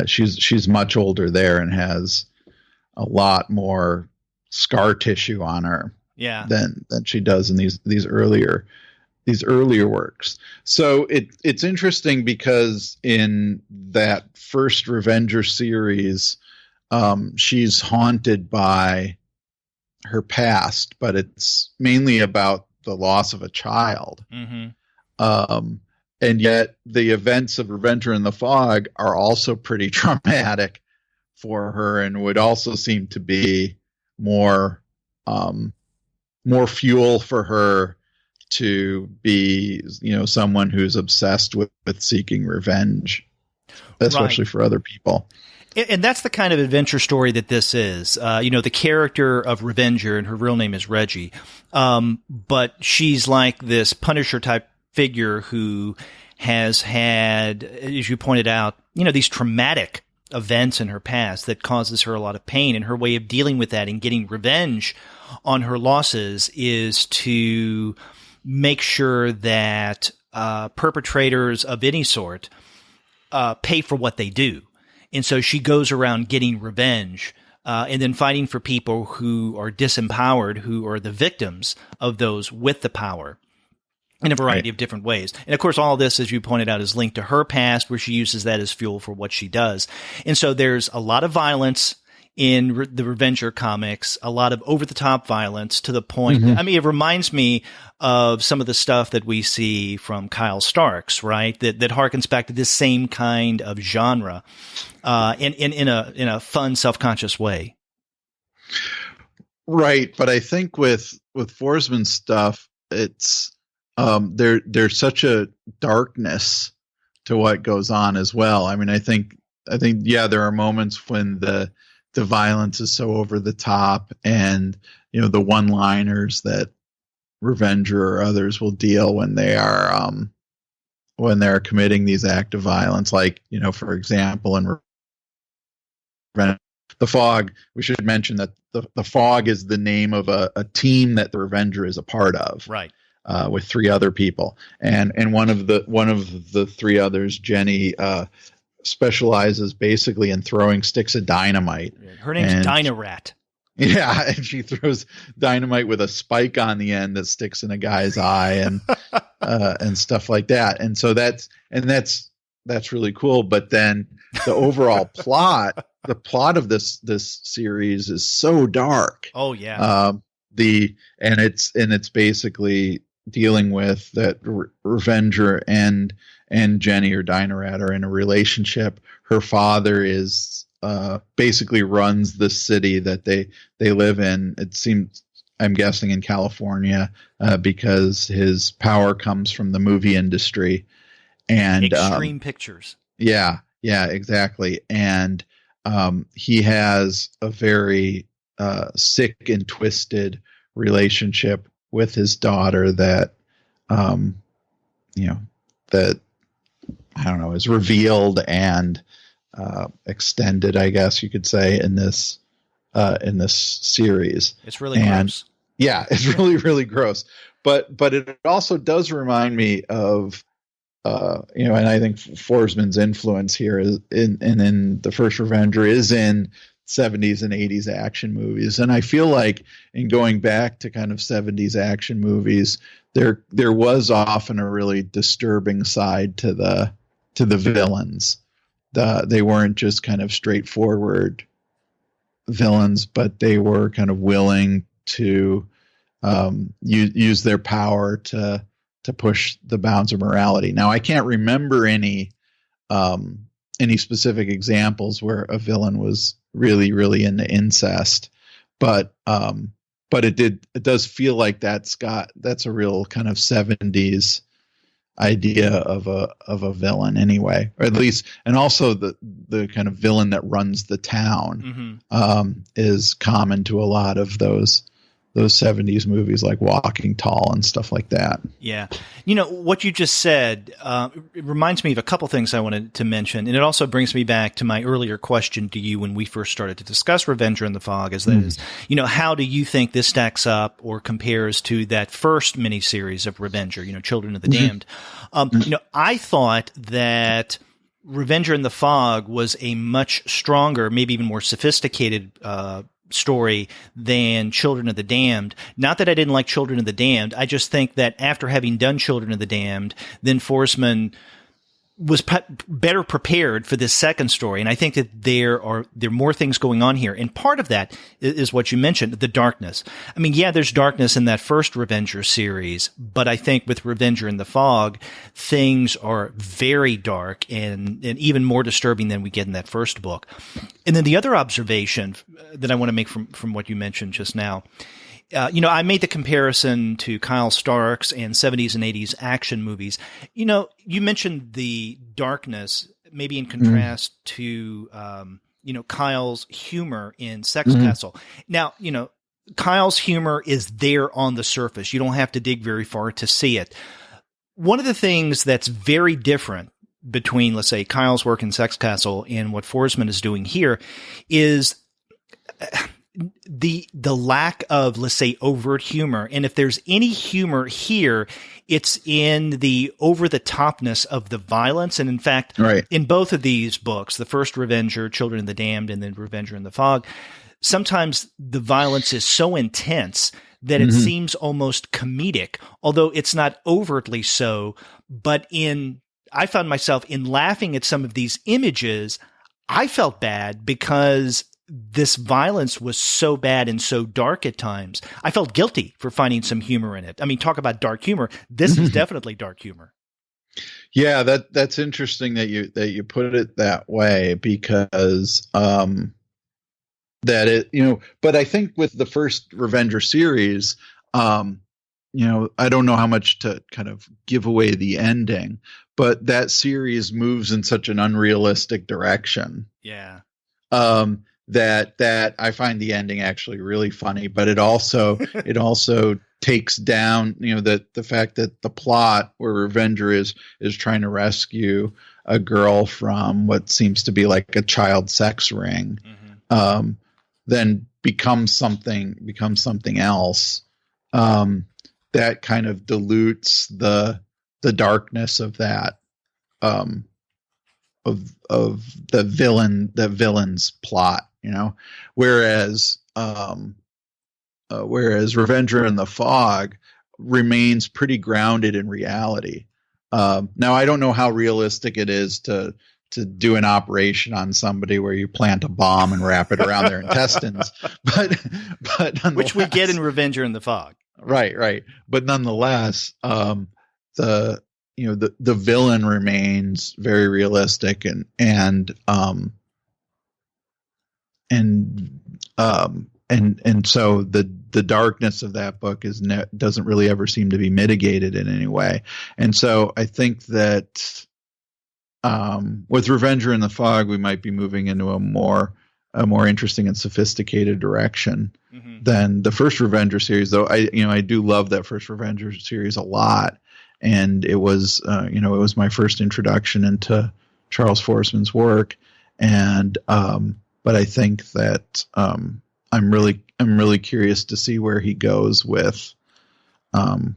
She's much older there and has a lot more scar tissue on her. Yeah. than she does in these earlier works. So it's interesting because in that first Revenger series, she's haunted by her past, but it's mainly about the loss of a child. And yet the events of Revenger in the Fog are also pretty traumatic for her, and would also seem to be more fuel for her to be, someone who's obsessed with seeking revenge, especially for other people. And that's the kind of adventure story that this is. The character of Revenger, and her real name is Reggie, but she's like this Punisher type figure who has had, as you pointed out, these traumatic events in her past that causes her a lot of pain, and her way of dealing with that and getting revenge on her losses is to make sure that perpetrators of any sort pay for what they do. And so she goes around getting revenge and then fighting for people who are disempowered, who are the victims of those with the power, in a variety of different ways. And of course, all of this, as you pointed out, is linked to her past, where she uses that as fuel for what she does. And so there's a lot of violence in the Revenger comics, a lot of over-the-top violence, to the point that, it reminds me of some of the stuff that we see from Kyle Starks, right? That harkens back to this same kind of genre, in a fun, self-conscious way. Right. But I think with Forsman's stuff, it's, there's such a darkness to what goes on as well. I think, there are moments when the violence is so over the top, and the one-liners that Revenger or others will deal when they are committing these acts of violence, like for example in the Fog. We should mention that the Fog is the name of a team that the Revenger is a part of, right? With 3 other people, and one of the 3 others, Jenny, specializes basically in throwing sticks of dynamite. Her name's Dynarat. Yeah, and she throws dynamite with a spike on the end that sticks in a guy's eye, and stuff like that. And so that's really cool. But then the overall plot, the plot of this series is so dark. Oh yeah. It's basically dealing with that Revenger and Jenny, or Dynarat, are in a relationship. Her father is basically runs the city that they live in. It seems, I'm guessing, in California, because his power comes from the movie industry and Extreme Pictures. Yeah, exactly. And he has a very sick and twisted relationship with his daughter that that I don't know, is revealed and extended, I guess you could say, in this in this series. It's really gross. Yeah, it's really, really gross. But it also does remind me of, and I think Forsman's influence here is in the first Revenger is in 70s and 80s action movies. And I feel like in going back to kind of 70s action movies, there was often a really disturbing side to the villains. They weren't just kind of straightforward villains, but they were kind of willing to use their power to push the bounds of morality. Now, I can't remember any specific examples where a villain was really, really into incest, but it does feel like that's a real kind of 70s idea of a villain anyway, or at least, and also the kind of villain that runs the town is common to a lot of those 70s movies like Walking Tall and stuff like that. Yeah. What you just said, it reminds me of a couple things I wanted to mention. And it also brings me back to my earlier question to you when we first started to discuss Revenger and the Fog, how do you think this stacks up or compares to that first miniseries of Revenger, Children of the Damned? I thought that Revenger and the Fog was a much stronger, maybe even more sophisticated, story than Children of the Damned. Not that I didn't like Children of the Damned. I just think that after having done Children of the Damned, then Forsman was better prepared for this second story. And I think that there are more things going on here. And part of that is what you mentioned, the darkness. I mean, yeah, there's darkness in that first Revenger series, but I think with Revenger and the Fog, things are very dark and even more disturbing than we get in that first book. And then the other observation that I want to make from what you mentioned just now, I made the comparison to Kyle Stark's and 70s and 80s action movies. You mentioned the darkness, maybe in contrast to, Kyle's humor in Sex Castle. Now, Kyle's humor is there on the surface. You don't have to dig very far to see it. One of the things that's very different between, let's say, Kyle's work in Sex Castle and what Forsman is doing here is the lack of, let's say, overt humor. And if there's any humor here, it's in the over-the-topness of the violence. And in fact, in both of these books, the first Revenger, Children of the Damned, and then Revenger and the Fog, sometimes the violence is so intense that it seems almost comedic, although it's not overtly so. But I found myself in laughing at some of these images. I felt bad because this violence was so bad and so dark at times. I felt guilty for finding some humor in it. I mean, talk about dark humor. This is definitely dark humor. Yeah, that's interesting that you put it that way, because but I think with the first Revenger series, I don't know how much to kind of give away the ending, but that series moves in such an unrealistic direction. Yeah. That I find the ending actually really funny, but it also takes down, the fact that the plot where Revenger is trying to rescue a girl from what seems to be like a child sex ring, then becomes something else. That kind of dilutes the darkness of that, of the villain's plot, whereas Revenger and the Fog remains pretty grounded in reality. Now, I don't know how realistic it is to do an operation on somebody where you plant a bomb and wrap it around their intestines, but which we get in Revenger and the Fog. Right. But nonetheless, the villain remains very realistic and so the darkness of that book doesn't really ever seem to be mitigated in any way. And so I think that with Revenger and the Fog, we might be moving into a more interesting and sophisticated direction than the first Revenger series. Though I do love that first Revenger series a lot, and it was it was my first introduction into Charles Forsman's work, and but I think that I'm really curious to see where he goes with the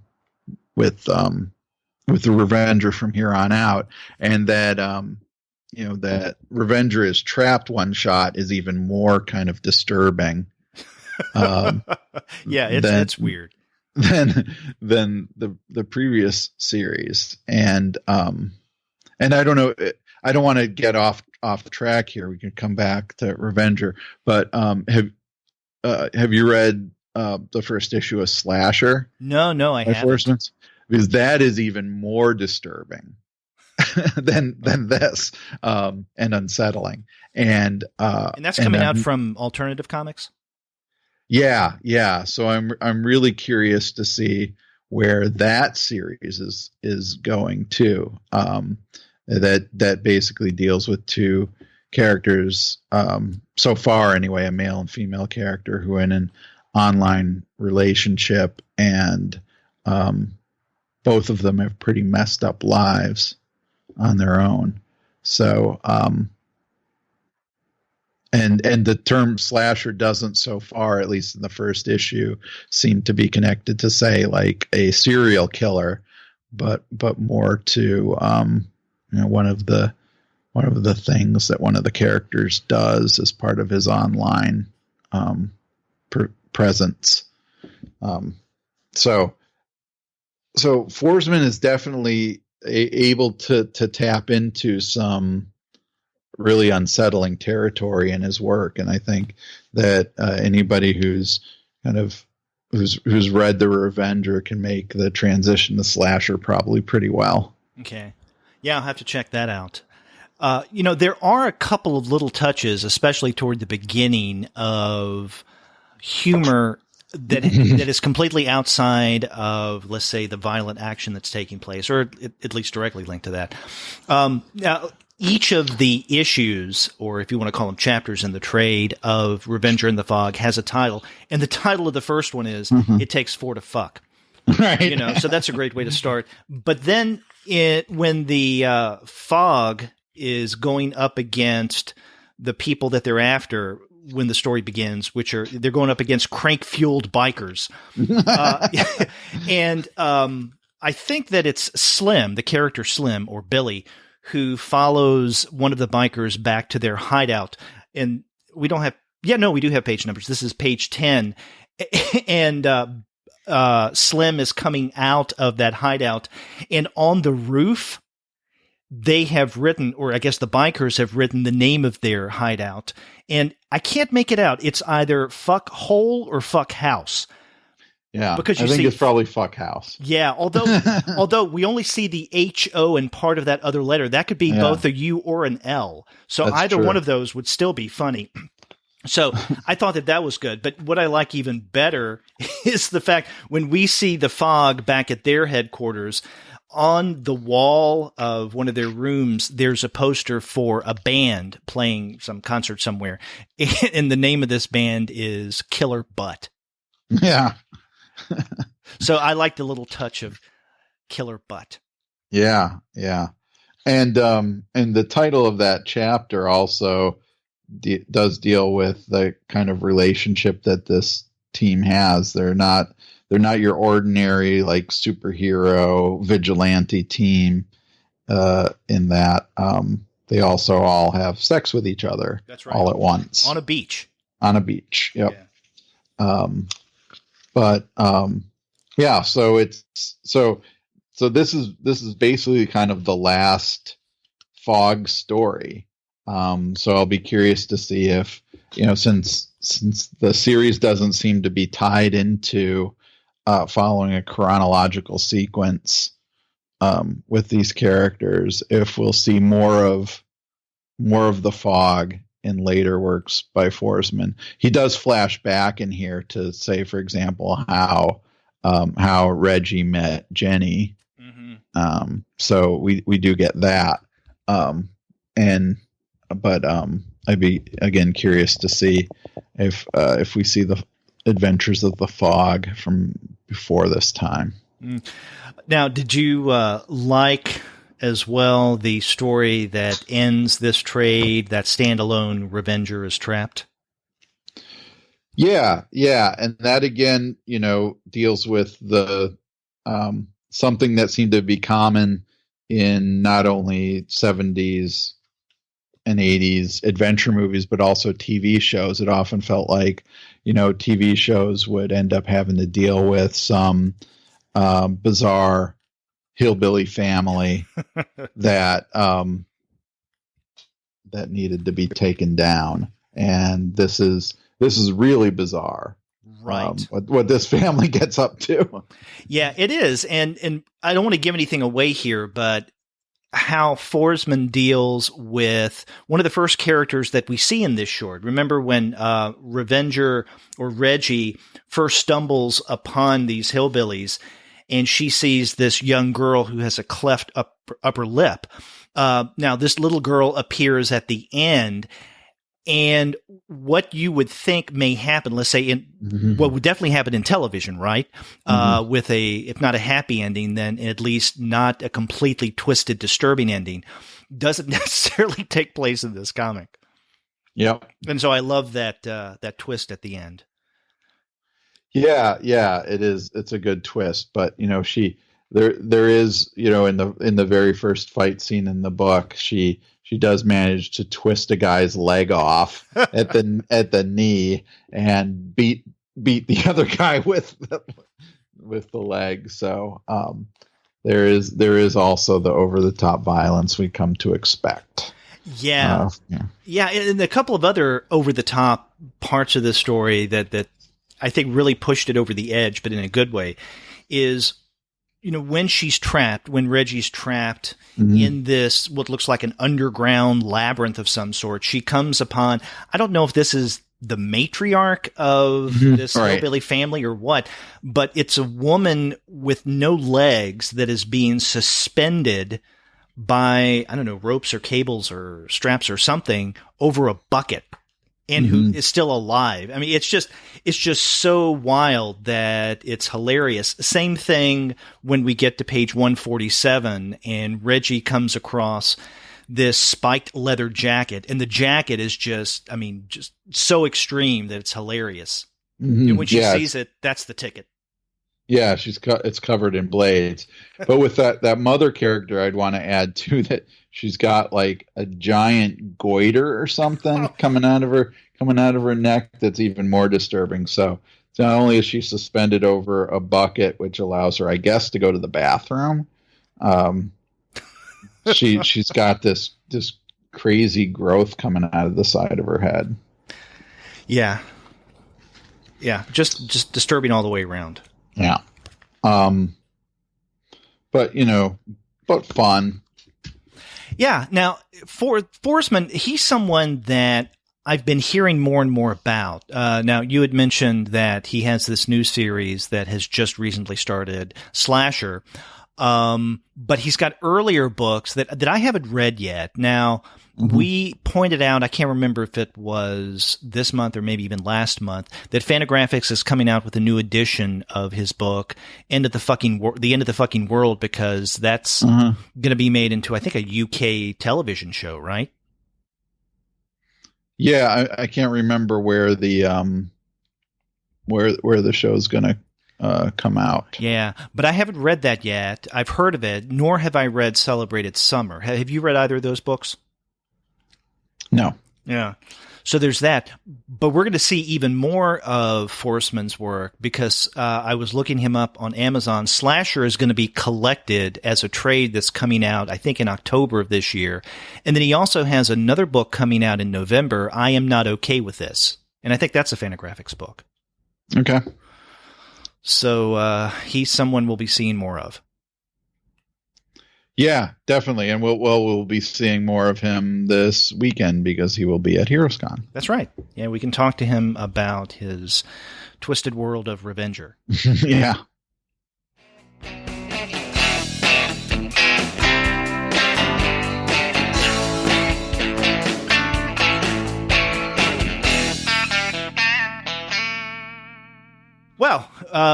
Revenger from here on out, and that that Revenger is trapped one shot is even more kind of disturbing. Yeah, it's weird. Than the previous series, and I don't know. I don't want to get off track here. We can come back to Revenger, but have you read the first issue of Slasher? No, I haven't. Because that is even more disturbing than this, and unsettling. And that's coming out from Alternative Comics. Yeah. So I'm really curious to see where that series is going to. That basically deals with two characters, so far anyway, a male and female character who are in an online relationship, and both of them have pretty messed up lives on their own. So and the term slasher doesn't, so far, at least in the first issue, seem to be connected to, say, like a serial killer, but more to one of the things that one of the characters does as part of his online presence. So Forsman is definitely able to tap into some really unsettling territory in his work, and I think that anybody who's read The Revenger can make the transition to slasher probably pretty well. Okay, yeah, I'll have to check that out. There are a couple of little touches, especially toward the beginning, of humor that is completely outside of, let's say, the violent action that's taking place, or at least directly linked to that. Now, each of the issues, or if you want to call them chapters in the trade of Revenger and the Fog, has a title, and the title of the first one is "It Takes Four to Fuck." Right. So that's a great way to start. But then when the Fog is going up against the people that they're after when the story begins, they're going up against crank-fueled bikers. And I think that it's Slim, the character Slim, or Billy, who follows one of the bikers back to their hideout. And we do have page numbers. This is page 10. And Slim is coming out of that hideout, and on the roof, they have written, or I guess the bikers have written, the name of their hideout. And I can't make it out. It's either fuck hole or fuck house. Yeah, because I think it's probably fuck house. Yeah, although we only see the H-O and part of that other letter. That could be both a U or an L. So that's either true. One of those would still be funny. So I thought that was good. But what I like even better is the fact when we see the Fog back at their headquarters, on the wall of one of their rooms, there's a poster for a band playing some concert somewhere. And the name of this band is Killer Butt. Yeah. So I like the little touch of Killer Butt. Yeah. And the title of that chapter also does deal with the kind of relationship that this team has. They're not your ordinary, like, superhero vigilante team, in that they also all have sex with each other. That's right. All at once. On a beach. Yep. Yeah. So this is basically kind of the last Fog story. So I'll be curious to see if, since the series doesn't seem to be tied into following a chronological sequence with these characters, if we'll see more of the Fog in later works by Forsman. He does flash back in here to say, for example, how Reggie met Jenny. Mm-hmm. So we do get that. But I'd be again curious to see if we see the adventures of the Fog from before this time. Now, did you like as well the story that ends this trade, that standalone Revenger is trapped? Yeah, yeah, and that again, deals with the something that seemed to be common in not only 70s and 80s adventure movies, but also TV shows. It often felt like, TV shows would end up having to deal with some bizarre hillbilly family that that needed to be taken down, and this is really bizarre. Right. What this family gets up to. Yeah, it is. And I don't want to give anything away here, but how Forsman deals with one of the first characters that we see in this short. Remember when Revenger or Reggie first stumbles upon these hillbillies and she sees this young girl who has a cleft upper lip. Now, this little girl appears at the end. And what you would think may happen, let's say what would definitely happen in television, right? With if not a happy ending, then at least not a completely twisted, disturbing ending, doesn't necessarily take place in this comic. Yep. And so I love that twist at the end. Yeah, it is. It's a good twist, but there is, in the very first fight scene in the book, she does manage to twist a guy's leg off at the knee and beat the other guy with the leg. So there is also the over the top violence we come to expect. Yeah, and a couple of other over the top parts of the story that I think really pushed it over the edge, but in a good way, is when Reggie's trapped in this, what looks like an underground labyrinth of some sort, she comes upon, I don't know if this is the matriarch of this hillbilly family or what, but it's a woman with no legs that is being suspended by, I don't know, ropes or cables or straps or something over a bucket. And who is still alive. I mean, it's just so wild that it's hilarious. Same thing when we get to page 147 and Reggie comes across this spiked leather jacket, and the jacket is just so extreme that it's hilarious. And when she sees it, that's the ticket. Yeah, it's covered in blades. But with that mother character, I'd want to add too that she's got like a giant goiter or something coming out of her neck that's even more disturbing. So not only is she suspended over a bucket, which allows her, I guess, to go to the bathroom, she's got this crazy growth coming out of the side of her head. Yeah, just disturbing all the way around. Yeah. But fun. Yeah. Now, Forsman, he's someone that I've been hearing more and more about. Now, you had mentioned that he has this new series that has just recently started, Slasher. But he's got earlier books that I haven't read yet. Now, we pointed out, I can't remember if it was this month or maybe even last month, that Fantagraphics is coming out with a new edition of his book, The End of the Fucking World, because that's going to be made into, I think, a UK television show, right? Yeah, I can't remember where the where the show's going to come out. Yeah, but I haven't read that yet. I've heard of it, nor have I read Celebrated Summer. Have you read either of those books? No. Yeah. So there's that. But we're going to see even more of Forsman's work because I was looking him up on Amazon. Slasher is going to be collected as a trade that's coming out, I think, in October of this year. And then he also has another book coming out in November, I Am Not Okay With This. And I think that's a Fantagraphics book. Okay. So he's someone we'll be seeing more of. Yeah, definitely. And we'll be seeing more of him this weekend because he will be at HeroesCon. That's right. Yeah, we can talk to him about his twisted world of Revenger. Yeah. Well,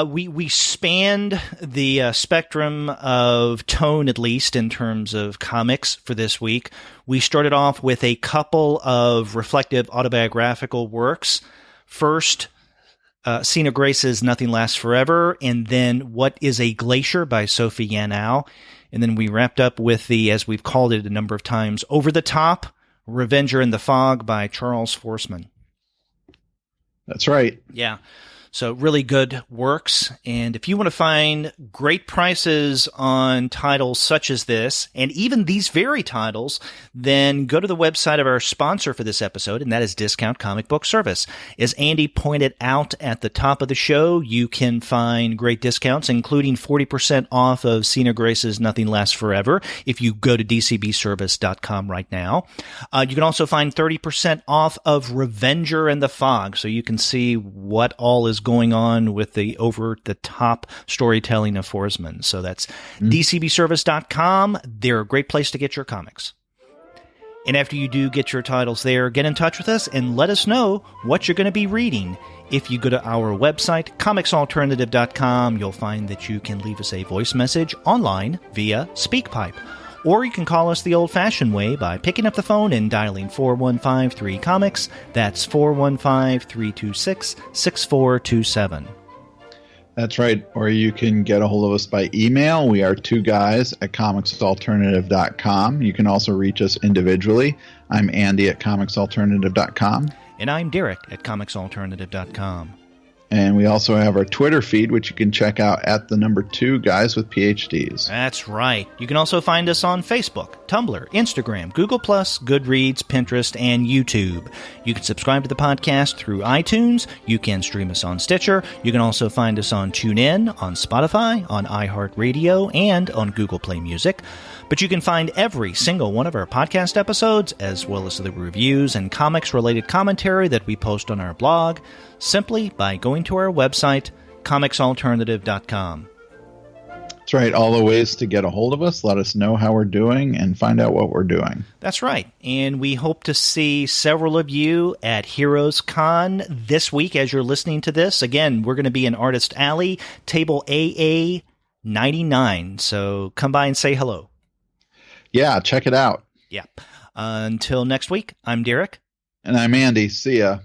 we spanned the spectrum of tone, at least in terms of comics for this week. We started off with a couple of reflective autobiographical works. First, Sina Grace's Nothing Lasts Forever, and then What is a Glacier by Sophie Yanow. And then we wrapped up with the, as we've called it a number of times, Over the Top, Revenger and the Fog by Charles Forsman. That's right. Yeah. So really good works. And if you want to find great prices on titles such as this, and even these very titles, then go to the website of our sponsor for this episode, and that is Discount Comic Book Service. As Andy pointed out at the top of the show, you can find great discounts, including 40% off of Sina Grace's Nothing Lasts Forever if you go to dcbservice.com right now. You can also find 30% off of Revenger and the Fog, so you can see what all is going on with the over-the-top storytelling of Forsman. So that's dcbservice.com. They're a great place to get your comics. And after you do get your titles there, get in touch with us and let us know what you're going to be reading. If you go to our website, comicsalternative.com, you'll find that you can leave us a voice message online via SpeakPipe. Or you can call us the old-fashioned way by picking up the phone and dialing 4153-COMICS. That's 415-326-6427. That's right. Or you can get a hold of us by email. We are two guys at comicsalternative.com. You can also reach us individually. I'm Andy at comicsalternative.com. And I'm Derek at comicsalternative.com. And we also have our Twitter feed, which you can check out at the number 2 Guys with PhDs. That's right. You can also find us on Facebook, Tumblr, Instagram, Google+, Goodreads, Pinterest, and YouTube. You can subscribe to the podcast through iTunes. You can stream us on Stitcher. You can also find us on TuneIn, on Spotify, on iHeartRadio, and on Google Play Music. But you can find every single one of our podcast episodes, as well as the reviews and comics-related commentary that we post on our blog, simply by going to our website, comicsalternative.com. That's right. All the ways to get a hold of us, let us know how we're doing, and find out what we're doing. That's right. And we hope to see several of you at HeroesCon this week as you're listening to this. Again, we're going to be in Artist Alley, table AA 99. So come by and say hello. Yeah, check it out. Yeah. Until next week, I'm Derek. And I'm Andy. See ya.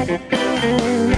Thank you.